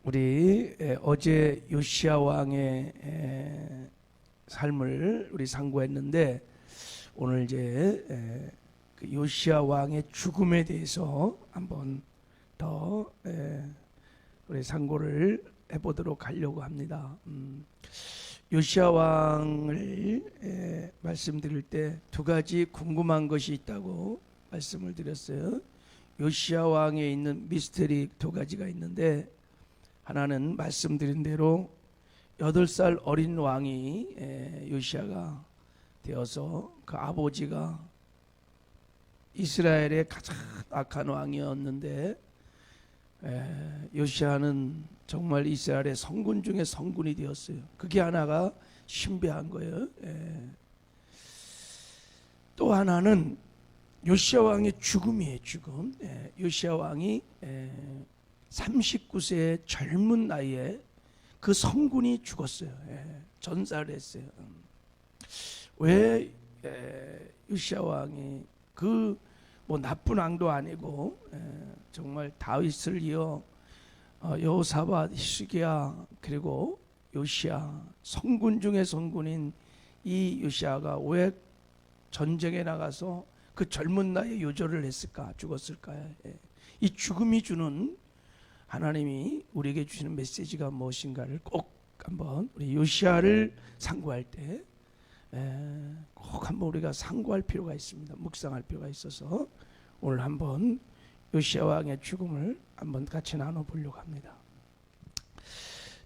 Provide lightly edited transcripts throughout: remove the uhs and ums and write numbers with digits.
우리 어제 요시야 왕의 삶을 우리 상고했는데 오늘 이제 그 요시야 왕의 죽음에 대해서 한번 더 우리 상고를 해보도록 하려고 합니다. 요시야 왕을 말씀드릴 때 두 가지 궁금한 것이 있다고 말씀을 드렸어요. 요시야 왕에 있는 미스터리 두 가지가 있는데, 하나는 말씀드린 대로 8살 어린 왕이 요시야가 되어서 그 아버지가 이스라엘의 가장 악한 왕이었는데 요시야는 정말 이스라엘의 성군 중에 성군이 되었어요. 그게 하나가 신비한 거예요. 또 하나는 요시야 왕의 죽음이에요. 죽음. 요시야 왕이 39세의 젊은 나이에 그 성군이 죽었어요. 전사를 했어요. 왜 요시야 왕이 그 뭐 나쁜 왕도 아니고 정말 다윗을 이어 여호사밧, 히스기야 그리고 요시야, 성군 중에 성군인 이 요시야가 왜 전쟁에 나가서 그 젊은 나이에 요절을 했을까, 죽었을까요? 이 죽음이 주는, 하나님이 우리에게 주시는 메시지가 무엇인가를 꼭 한번 우리 요시야를 상고할 때 꼭 한번 우리가 상고할 필요가 있습니다. 묵상할 필요가 있어서 오늘 한번 요시야 왕의 죽음을 한번 같이 나눠보려고 합니다.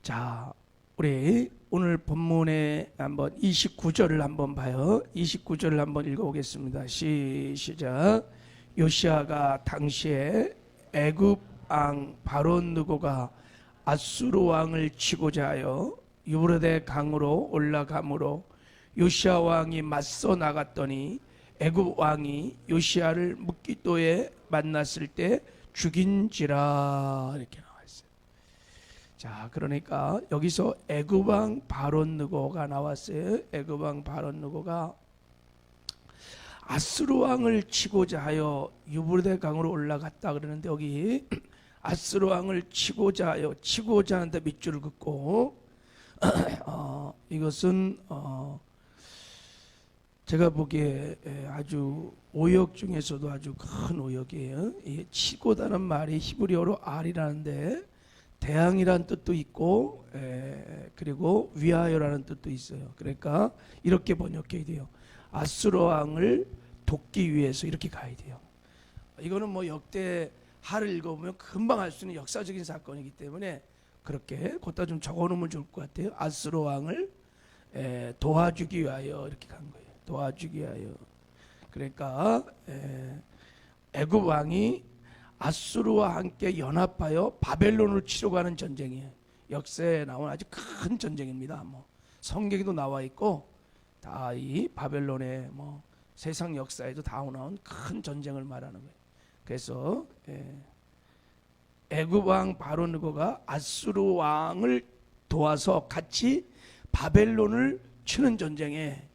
자, 우리 오늘 본문에 한번 29절을 한번 봐요. 29절을 한번 읽어보겠습니다. 시작. 요시야가 당시에 애굽 왕 바론 느고가 아수르 왕을 치고자 하여 유브라데 강으로 올라가므로 요시야 왕이 맞서 나갔더니 애굽 왕이 요시야를 므깃도에 만났을 때 죽인지라, 이렇게 나와 있어요. 자, 그러니까 여기서 애굽 왕 바론 느고가 나왔어요. 애굽 왕 바론 느고가 아수르 왕을 치고자 하여 유브라데 강으로 올라갔다 그러는데, 여기 아수르 왕을 치고자 하여, 치고자 하는데 밑줄을 긋고 이것은 제가 보기에 아주 오역 중에서도 아주 큰 오역이에요. 이 치고다는 말이 히브리어로 알이라는데 대항이라는 뜻도 있고 그리고 위하여라는 뜻도 있어요. 그러니까 이렇게 번역해야 돼요. 아수르 왕을 돕기 위해서 이렇게 가야 돼요. 이거는 뭐 역대하를 읽어보면 금방 알 수 있는 역사적인 사건이기 때문에 그렇게 갖다 좀 적어놓으면 좋을 것 같아요. 아수르 왕을 도와주기 위하여 이렇게 간 거예요. 도와주기 위하여. 그러니까 애굽 왕이 아수르와 함께 연합하여 바벨론을 치러 가는 전쟁이에요. 역사에 나온 아주 큰 전쟁입니다. 뭐 성경에도 나와 있고 다 이 바벨론의 뭐 세상 역사에도 다 나온 큰 전쟁을 말하는 거예요. 그래서 애굽 왕 바론 느고가 아수르 왕을 도와서 같이 바벨론을 치는 전쟁에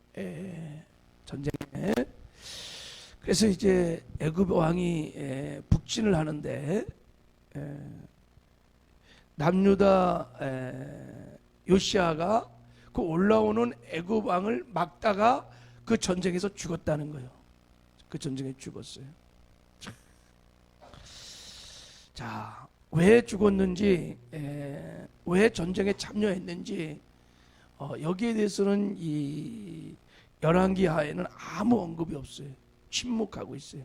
그래서 이제 애굽 왕이 북진을 하는데 남유다 요시야가 그 올라오는 애굽 왕을 막다가 그 전쟁에서 죽었다는 거예요. 그 전쟁에 죽었어요. 자, 왜 죽었는지, 왜 전쟁에 참여했는지 여기에 대해서는 이 열왕기 하에는 아무 언급이 없어요. 침묵하고 있어요.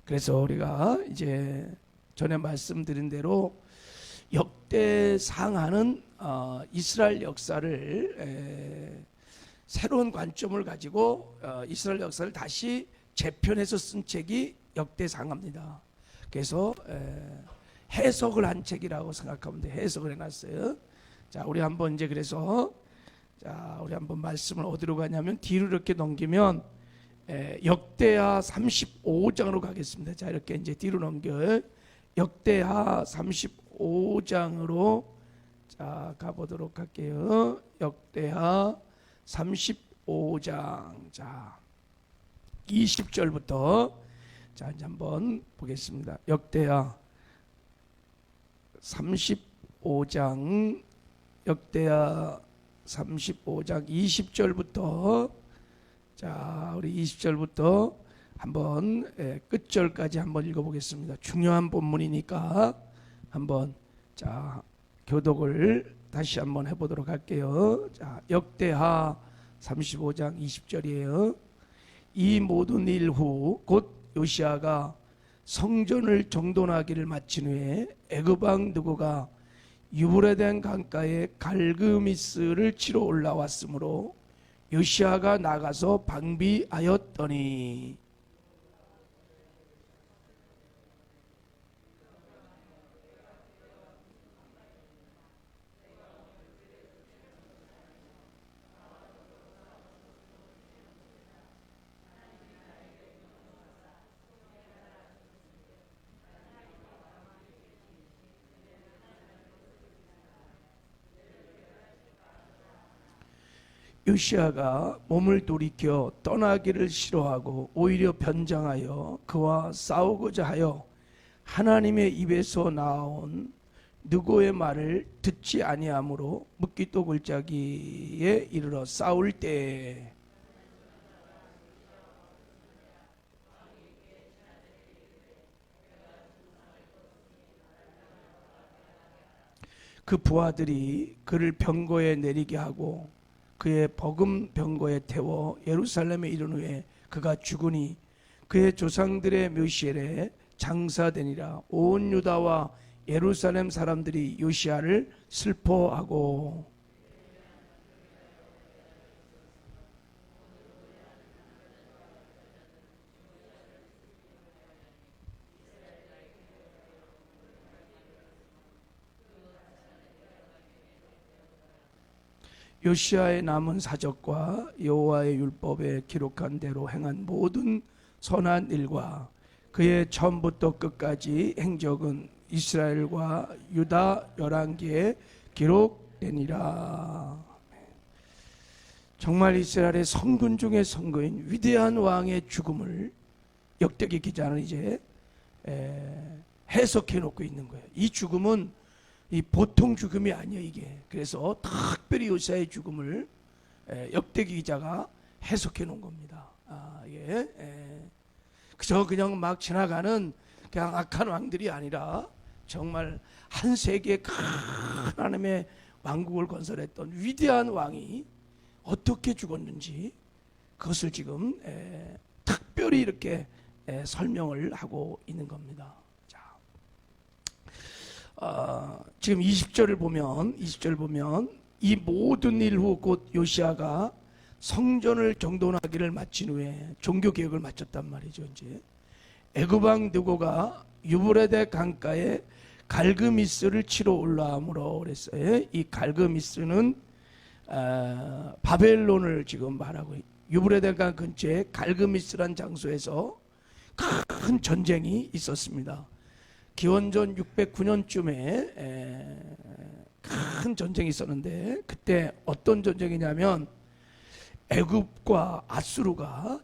그래서 우리가 이제 전에 말씀드린 대로 역대상하는 이스라엘 역사를 새로운 관점을 가지고 이스라엘 역사를 다시 재편해서 쓴 책이 역대상합니다. 그래서 해석을 한 책이라고 생각하면 돼요. 해석을 해놨어요. 자, 우리 한번 이제 그래서 우리 한번 말씀을 어디로 가냐면 뒤로 이렇게 넘기면 역대하 35장으로 가겠습니다. 자, 이렇게 이제 뒤로 넘겨요. 역대하 35장으로 자 가보도록 할게요. 역대하 35장 자 20절부터 자 이제 한번 보겠습니다. 역대하 35장 역대하 35장 20절부터 자 우리 20절부터 한번 끝절까지 한번 읽어보겠습니다. 중요한 본문이니까 한번 자 교독을 다시 한번 해보도록 할게요. 자 역대하 35장 20절이에요. 이 모든 일 후 곧 요시아가 성전을 정돈하기를 마친 후에 애굽 왕 느고가 유브레덴 강가에 갈그미스를 치러 올라왔으므로 요시아가 나가서 방비하였더니 요시아가 몸을 돌이켜 떠나기를 싫어하고 오히려 변장하여 그와 싸우고자 하여 하나님의 입에서 나온 느고의 말을 듣지 아니하므로 므깃도 골짜기에 이르러 싸울 때에 그 부하들이 그를 병거에 내리게 하고 그의 버금 병거에 태워 예루살렘에 이른 후에 그가 죽으니 그의 조상들의 묘실에 장사되니라. 온 유다와 예루살렘 사람들이 요시아를 슬퍼하고 요시아의 남은 사적과 여호와의 율법에 기록한 대로 행한 모든 선한 일과 그의 처음부터 끝까지 행적은 이스라엘과 유다 열왕기에 기록되니라. 정말 이스라엘의 성군 중의 성군인 위대한 왕의 죽음을 역대기 기자는 이제 해석해 놓고 있는 거예요. 이 죽음은 이 보통 죽음이 아니에요, 이게. 그래서 특별히 요시아의 죽음을 역대기 기자가 해석해 놓은 겁니다. 그저 그냥 막 지나가는 그냥 악한 왕들이 아니라 정말 한 세계의 큰 하나님의 왕국을 건설했던 위대한 왕이 어떻게 죽었는지 그것을 지금 특별히 이렇게 설명을 하고 있는 겁니다. 지금 20절을 보면 이 모든 일 후 곧 요시아가 성전을 정돈하기를 마친 후에 종교개혁을 마쳤단 말이죠. 이제 애굽 왕 느고가 유브레데 강가에 갈그미스를 치러 올라오므로 그랬어요. 이 갈그미스는 바벨론을 지금 말하고 유브레데 강 근처에 갈그미스란 장소에서 큰 전쟁이 있었습니다. 기원전 609년쯤에 큰 전쟁이 있었는데 그때 어떤 전쟁이냐면 애굽과 아수르가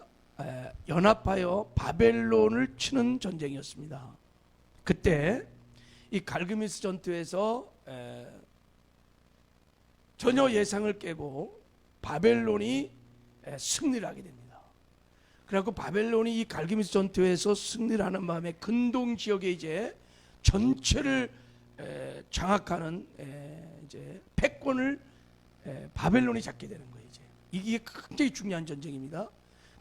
연합하여 바벨론을 치는 전쟁이었습니다. 그때 이 갈그미스 전투에서 전혀 예상을 깨고 바벨론이 승리를 하게 됩니다. 그래갖고 바벨론이 이 갈기미스 전투에서 승리를 하는 바람에 근동 지역에 이제 전체를 장악하는 이제 패권을 바벨론이 잡게 되는 거예요. 이제 이게 굉장히 중요한 전쟁입니다.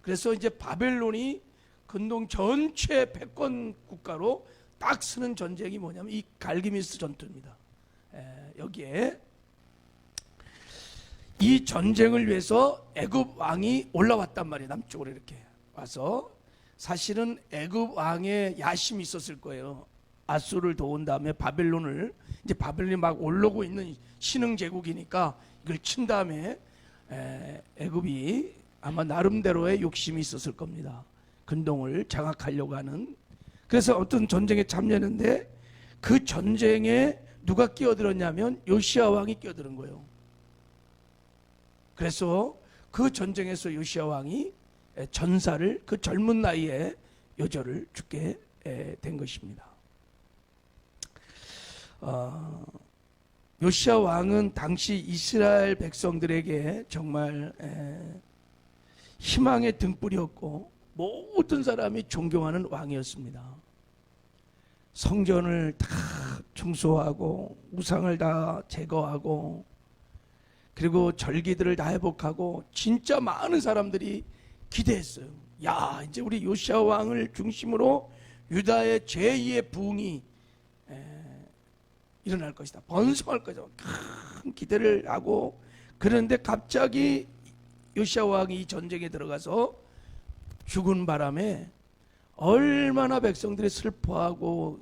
그래서 이제 바벨론이 근동 전체 패권 국가로 딱 서는 전쟁이 뭐냐면 이 갈기미스 전투입니다. 여기에 이 전쟁을 위해서 애굽 왕이 올라왔단 말이에요. 남쪽으로 이렇게 와서 사실은 애굽 왕의 야심이 있었을 거예요. 아수르를 도운 다음에 바벨론을 이제 바벨론이 막 올라오고 있는 신흥 제국이니까 이걸 친 다음에 애굽이 아마 나름대로의 욕심이 있었을 겁니다. 근동을 장악하려고 하는. 그래서 어떤 전쟁에 참여했는데 그 전쟁에 누가 끼어들었냐면 요시아 왕이 끼어드는 거예요. 그래서 그 전쟁에서 요시아 왕이 전사를 그 젊은 나이에 요절을 죽게 된 것입니다. 요시야 왕은 당시 이스라엘 백성들에게 정말 희망의 등불이었고 모든 사람이 존경하는 왕이었습니다. 성전을 다 청소하고 우상을 다 제거하고 그리고 절기들을 다 회복하고 진짜 많은 사람들이 기대했어요. 야, 이제 우리 요시야 왕을 중심으로 유다의 제2의 부흥이 일어날 것이다. 번성할 것이다. 큰 기대를 하고, 그런데 갑자기 요시야 왕이 이 전쟁에 들어가서 죽은 바람에 얼마나 백성들이 슬퍼하고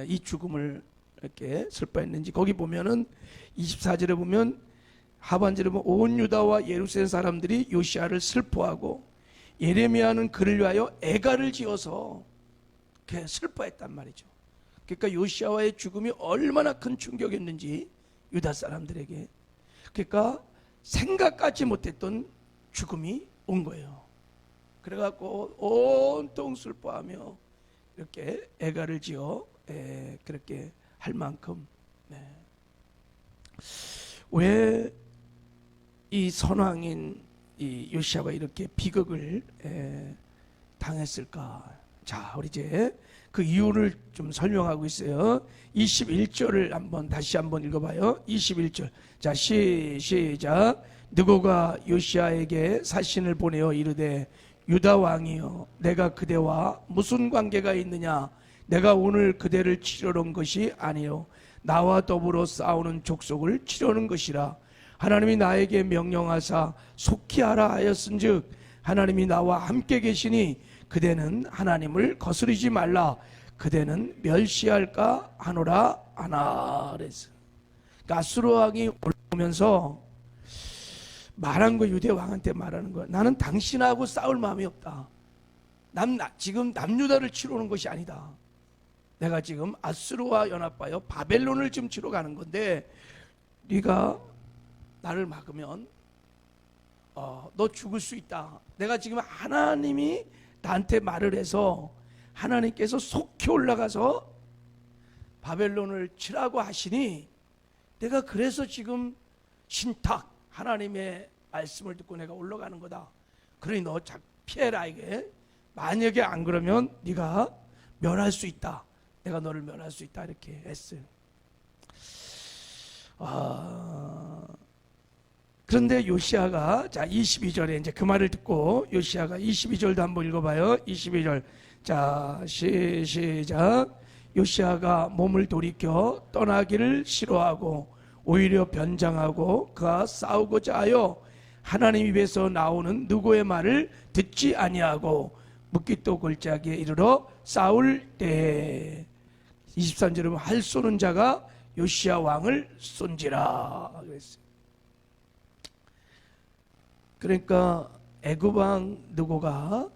이 죽음을 이렇게 슬퍼했는지, 거기 보면은 24절에 보면 하반절에 보면 온 유다와 예루살렘 사람들이 요시야를 슬퍼하고 예레미야는 그를 위하여 애가를 지어서 슬퍼했단 말이죠. 그러니까 요시야와의 죽음이 얼마나 큰 충격이었는지 유다 사람들에게, 그러니까 생각하지 못했던 죽음이 온 거예요. 그래갖고 온통 슬퍼하며 이렇게 애가를 지어 그렇게 할 만큼, 왜 이 선왕인 이 요시야가 이렇게 비극을 당했을까? 자, 우리 이제 그 이유를 좀 설명하고 있어요. 21절을 다시 한번 읽어봐요. 21절. 자, 시작. 느고가 요시야에게 사신을 보내어 이르되, 유다 왕이여, 내가 그대와 무슨 관계가 있느냐? 내가 오늘 그대를 치려러 온 것이 아니요, 나와 더불어 싸우는 족속을 치려는 것이라. 하나님이 나에게 명령하사 속히 하라 하였은즉 하나님이 나와 함께 계시니 그대는 하나님을 거스르지 말라. 그대는 멸시할까 하노라 하나. 그래서 아수르 왕이 올라오면서 말한 거, 유대 왕한테 말하는 거야. 나는 당신하고 싸울 마음이 없다. 지금 남유다를 치러 오는 것이 아니다. 내가 지금 아수르와 연합하여 바벨론을 지금 치러 가는 건데, 네가 나를 막으면 너 죽을 수 있다. 내가 지금 하나님이 나한테 말을 해서 하나님께서 속히 올라가서 바벨론을 치라고 하시니, 내가 그래서 지금 신탁 하나님의 말씀을 듣고 내가 올라가는 거다. 그러니 너 피해라. 이게 만약에 안 그러면 네가 멸할 수 있다. 내가 너를 멸할 수 있다. 이렇게 했어요. 그런데 요시야가, 자 22절에 이제 그 말을 듣고 요시야가 22절도 한번 읽어봐요. 22절. 자 시작. 요시야가 몸을 돌이켜 떠나기를 싫어하고 오히려 변장하고 그가 싸우고자 하여 하나님 입에서 나오는 누구의 말을 듣지 아니하고 묵깃도 골짜기에 이르러 싸울 때에, 23절에 보면 활 쏘는 자가 요시야 왕을 쏜지라 그랬어요. 그러니까 애굽 왕 느고가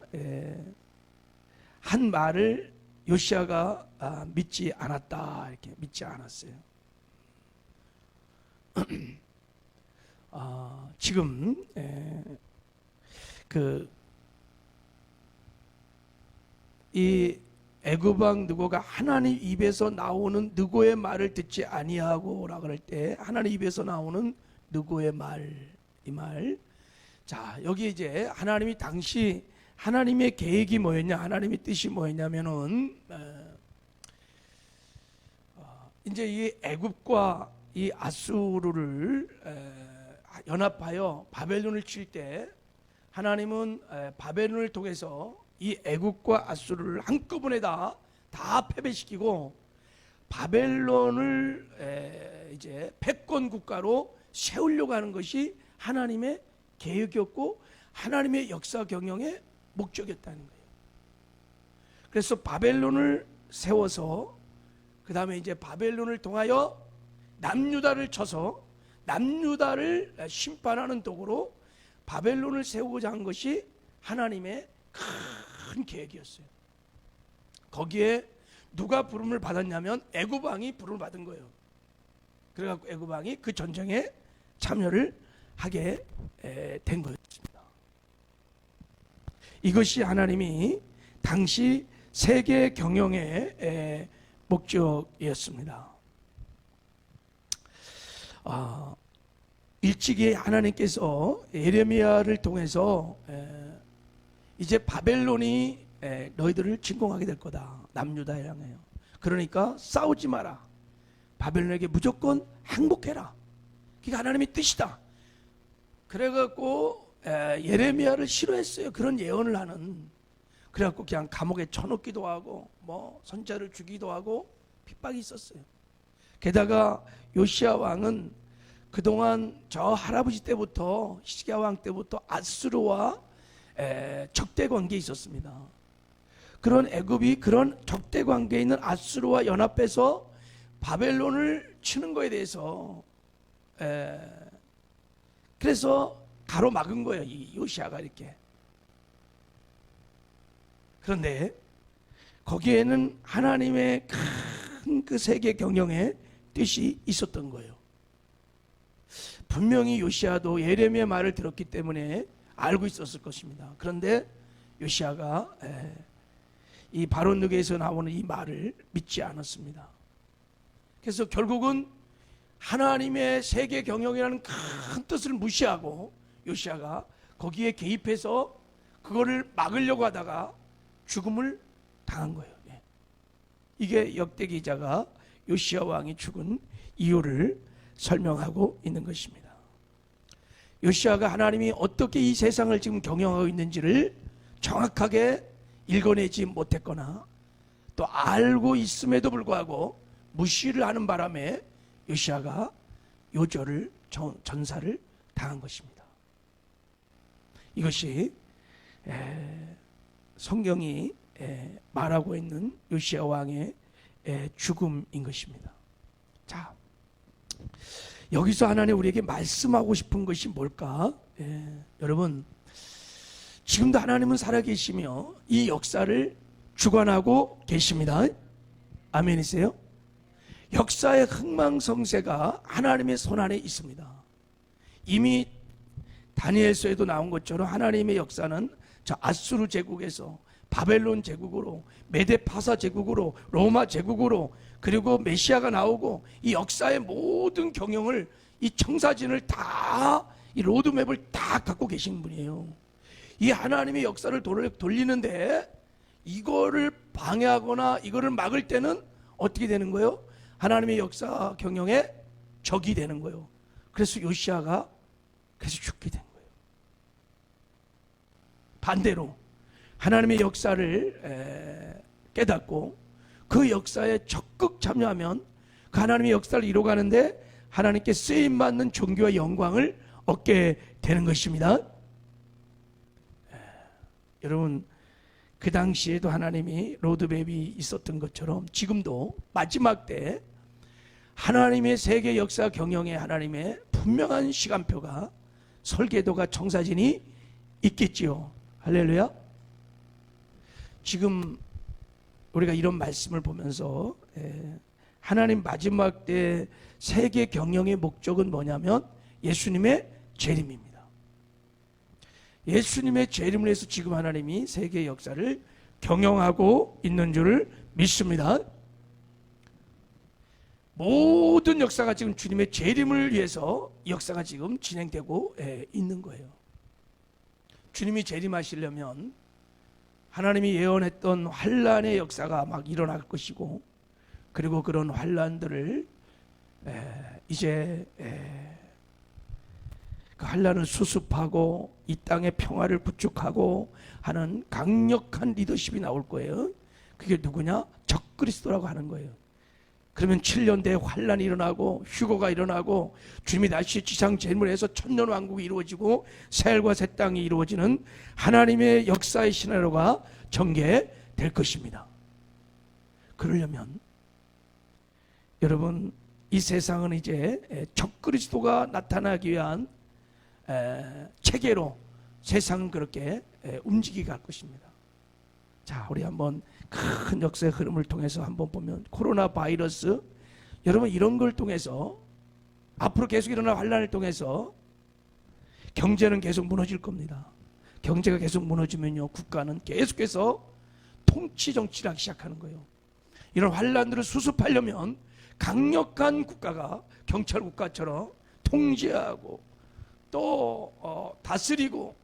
한 말을 요시야가 믿지 않았다. 이렇게 믿지 않았어요. 지금 이 애굽 왕 느고가 하나님 입에서 나오는 느고의 말을 듣지 아니하고라 그럴 때, 하나님 입에서 나오는 느고의 말, 이 말. 자, 여기 이제 하나님이 당시 하나님의 계획이 뭐였냐, 하나님의 뜻이 뭐였냐면은 이제 이 애굽과 이 아수르를 연합하여 바벨론을 칠 때, 하나님은 바벨론을 통해서 이 애굽과 아수르를 한꺼번에 다 패배시키고 바벨론을 이제 패권 국가로 세우려고 하는 것이 하나님의 계획이었고 하나님의 역사 경영의 목적이었다는 거예요. 그래서 바벨론을 세워서 그 다음에 이제 바벨론을 통하여 남유다를 쳐서 남유다를 심판하는 도구로 바벨론을 세우고자 한 것이 하나님의 큰 계획이었어요. 거기에 누가 부름을 받았냐면 애굽 왕이 부름을 받은 거예요. 그래갖고 애굽 왕이 그 전쟁에 참여를 하게 된 거였습니다. 이것이 하나님이 당시 세계 경영의 목적이었습니다. 일찍이 하나님께서 예레미야를 통해서 이제 바벨론이 너희들을 침공하게 될 거다. 남유다에 향해요. 그러니까 싸우지 마라. 바벨론에게 무조건 항복해라. 그게 하나님의 뜻이다. 그래갖고 예레미야를 싫어했어요. 그런 예언을 하는. 그래갖고 그냥 감옥에 쳐넣기도 하고 뭐 선자를 죽이기도 하고 핍박이 있었어요. 게다가 요시야 왕은 그동안 저 할아버지 때부터 히스기야 왕 때부터 아수르와 적대 관계에 있었습니다. 그런 애굽이 그런 적대 관계에 있는 아수르와 연합해서 바벨론을 치는 거에 대해서 그래서 가로막은 거예요. 이 요시야가 이렇게. 그런데 거기에는 하나님의 큰 그 세계 경영의 뜻이 있었던 거예요. 분명히 요시야도 예레미야 말을 들었기 때문에 알고 있었을 것입니다. 그런데 요시야가 이 바론누게에서 나오는 이 말을 믿지 않았습니다. 그래서 결국은 하나님의 세계 경영이라는 큰 뜻을 무시하고 요시야가 거기에 개입해서 그거를 막으려고 하다가 죽음을 당한 거예요. 이게 역대 기자가 요시야 왕이 죽은 이유를 설명하고 있는 것입니다. 요시야가 하나님이 어떻게 이 세상을 지금 경영하고 있는지를 정확하게 읽어내지 못했거나 또 알고 있음에도 불구하고 무시를 하는 바람에 요시야가 요절을 전사를 당한 것입니다. 이것이 성경이 말하고 있는 요시야 왕의 죽음인 것입니다. 자, 여기서 하나님 우리에게 말씀하고 싶은 것이 뭘까? 여러분, 지금도 하나님은 살아계시며 이 역사를 주관하고 계십니다. 아멘이세요? 역사의 흥망성쇠가 하나님의 손안에 있습니다. 이미 다니엘서에도 나온 것처럼 하나님의 역사는 저 아수르 제국에서 바벨론 제국으로, 메데파사 제국으로, 로마 제국으로, 그리고 메시아가 나오고 이 역사의 모든 경영을, 이 청사진을 다, 이 로드맵을 다 갖고 계신 분이에요. 이 하나님의 역사를 돌리는데 이거를 방해하거나 이거를 막을 때는 어떻게 되는 거예요? 하나님의 역사 경영에 적이 되는 거예요. 그래서 요시야가 그래서 죽게 된 거예요. 반대로 하나님의 역사를 깨닫고 그 역사에 적극 참여하면 그 하나님의 역사를 이루어가는데 하나님께 쓰임받는 존귀와 영광을 얻게 되는 것입니다. 여러분, 그 당시에도 하나님이 로드맵이 있었던 것처럼 지금도 마지막 때 하나님의 세계 역사 경영에 하나님의 분명한 시간표가, 설계도가, 청사진이 있겠지요. 할렐루야. 지금 우리가 이런 말씀을 보면서 하나님 마지막 때 세계 경영의 목적은 뭐냐면 예수님의 재림입니다. 예수님의 재림을 해서 지금 하나님이 세계 역사를 경영하고 있는 줄을 믿습니다. 모든 역사가 지금 주님의 재림을 위해서 역사가 지금 진행되고 있는 거예요. 주님이 재림하시려면 하나님이 예언했던 환란의 역사가 막 일어날 것이고, 그리고 그런 환란들을 이제 그 환란을 수습하고 이 땅의 평화를 구축하고 하는 강력한 리더십이 나올 거예요. 그게 누구냐? 적그리스도라고 하는 거예요. 그러면 7년 대에 환란이 일어나고 휴거가 일어나고 주님이 다시 지상 재림을 해서 천년 왕국이 이루어지고 새하늘과 새 땅이 이루어지는 하나님의 역사의 시나리오가 전개될 것입니다. 그러려면 여러분, 이 세상은 이제 적그리스도가 나타나기 위한 체계로 세상은 그렇게 움직이게 할 것입니다. 자, 우리 한번 큰 역사의 흐름을 통해서 한번 보면, 코로나 바이러스, 여러분 이런 걸 통해서 앞으로 계속 일어날 환란을 통해서 경제는 계속 무너질 겁니다. 경제가 계속 무너지면요, 국가는 계속해서 통치 정치를 하기 시작하는 거예요. 이런 환란들을 수습하려면 강력한 국가가 경찰 국가처럼 통제하고 또 다스리고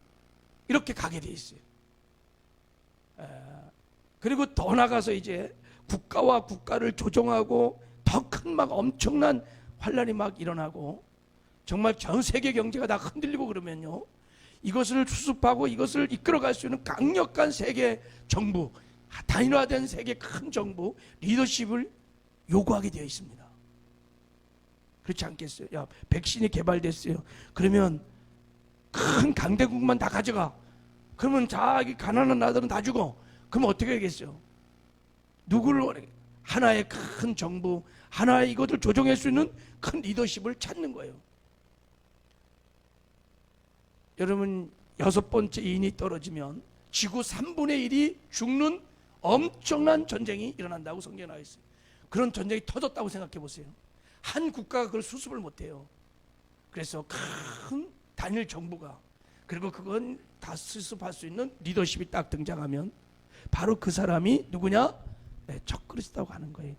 이렇게 가게 돼 있어요. 그리고 더 나가서 이제 국가와 국가를 조종하고 더 큰 막 엄청난 환란이 막 일어나고 정말 전 세계 경제가 다 흔들리고 그러면요, 이것을 수습하고 이것을 이끌어갈 수 있는 강력한 세계 정부, 단일화된 세계 큰 정부 리더십을 요구하게 되어 있습니다. 그렇지 않겠어요? 야, 백신이 개발됐어요. 그러면 큰 강대국만 다 가져가. 그러면 자기 가난한 나라들은 다 죽어. 그럼 어떻게 하겠어요? 누구를 원해? 하나의 큰 정부, 하나의 이것을 조정할 수 있는 큰 리더십을 찾는 거예요. 여러분, 6번째 인이 떨어지면 지구 3분의 1이 죽는 엄청난 전쟁이 일어난다고 성경에 나와 있어요. 그런 전쟁이 터졌다고 생각해 보세요. 한 국가가 그걸 수습을 못해요. 그래서 큰 단일 정부가, 그리고 그건 다 수습할 수 있는 리더십이 딱 등장하면 바로 그 사람이 누구냐? 네, 적그리스도라고 하는 거예요.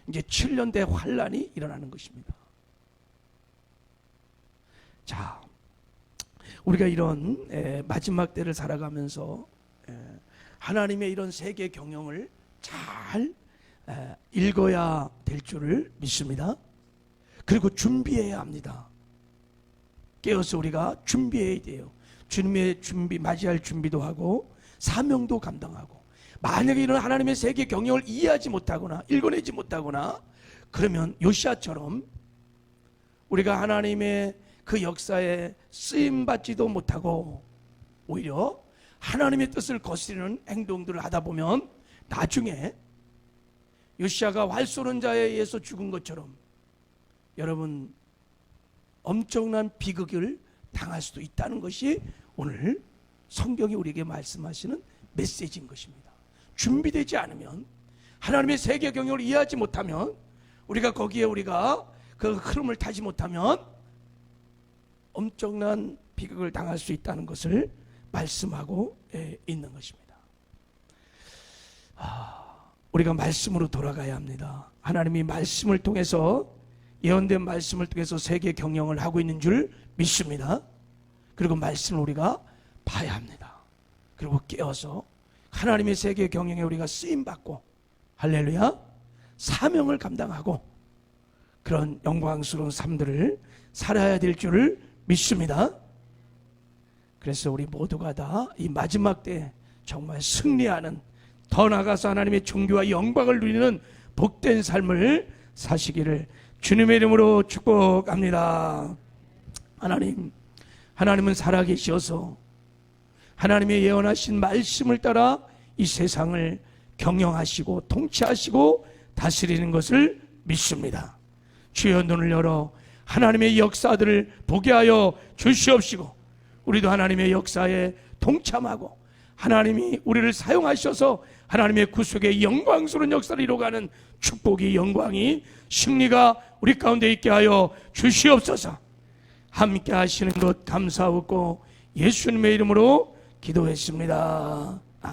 이제 7년대 환란이 일어나는 것입니다. 자, 우리가 이런 마지막 때를 살아가면서 하나님의 이런 세계 경영을 잘 읽어야 될 줄을 믿습니다. 그리고 준비해야 합니다. 깨어서 우리가 준비해야 돼요. 주님의 준비, 맞이할 준비도 하고 사명도 감당하고, 만약에 이런 하나님의 세계 경영을 이해하지 못하거나 읽어내지 못하거나 그러면 요시아처럼 우리가 하나님의 그 역사에 쓰임받지도 못하고 오히려 하나님의 뜻을 거스르는 행동들을 하다 보면 나중에 요시아가 활 쏘는 자에 의해서 죽은 것처럼 여러분 엄청난 비극을 당할 수도 있다는 것이 오늘 성경이 우리에게 말씀하시는 메시지인 것입니다. 준비되지 않으면, 하나님의 세계 경영을 이해하지 못하면, 우리가 거기에 우리가 그 흐름을 타지 못하면 엄청난 비극을 당할 수 있다는 것을 말씀하고 있는 것입니다. 우리가 말씀으로 돌아가야 합니다. 하나님이 말씀을 통해서, 예언된 말씀을 통해서 세계 경영을 하고 있는 줄 믿습니다. 그리고 말씀을 우리가 봐야 합니다. 그리고 깨어서 하나님의 세계 경영에 우리가 쓰임받고, 할렐루야, 사명을 감당하고 그런 영광스러운 삶들을 살아야 될 줄을 믿습니다. 그래서 우리 모두가 다 이 마지막 때 정말 승리하는, 더 나아가서 하나님의 존귀와 영광을 누리는 복된 삶을 사시기를 주님의 이름으로 축복합니다. 하나님은 살아계셔서 하나님의 예언하신 말씀을 따라 이 세상을 경영하시고 통치하시고 다스리는 것을 믿습니다. 주여, 눈을 열어 하나님의 역사들을 보게 하여 주시옵시고, 우리도 하나님의 역사에 동참하고 하나님이 우리를 사용하셔서 하나님의 구속의 영광스러운 역사를 이루어가는 축복이, 영광이, 승리가 우리 가운데 있게 하여 주시옵소서. 함께 하시는 것 감사하고 예수님의 이름으로 기도했습니다.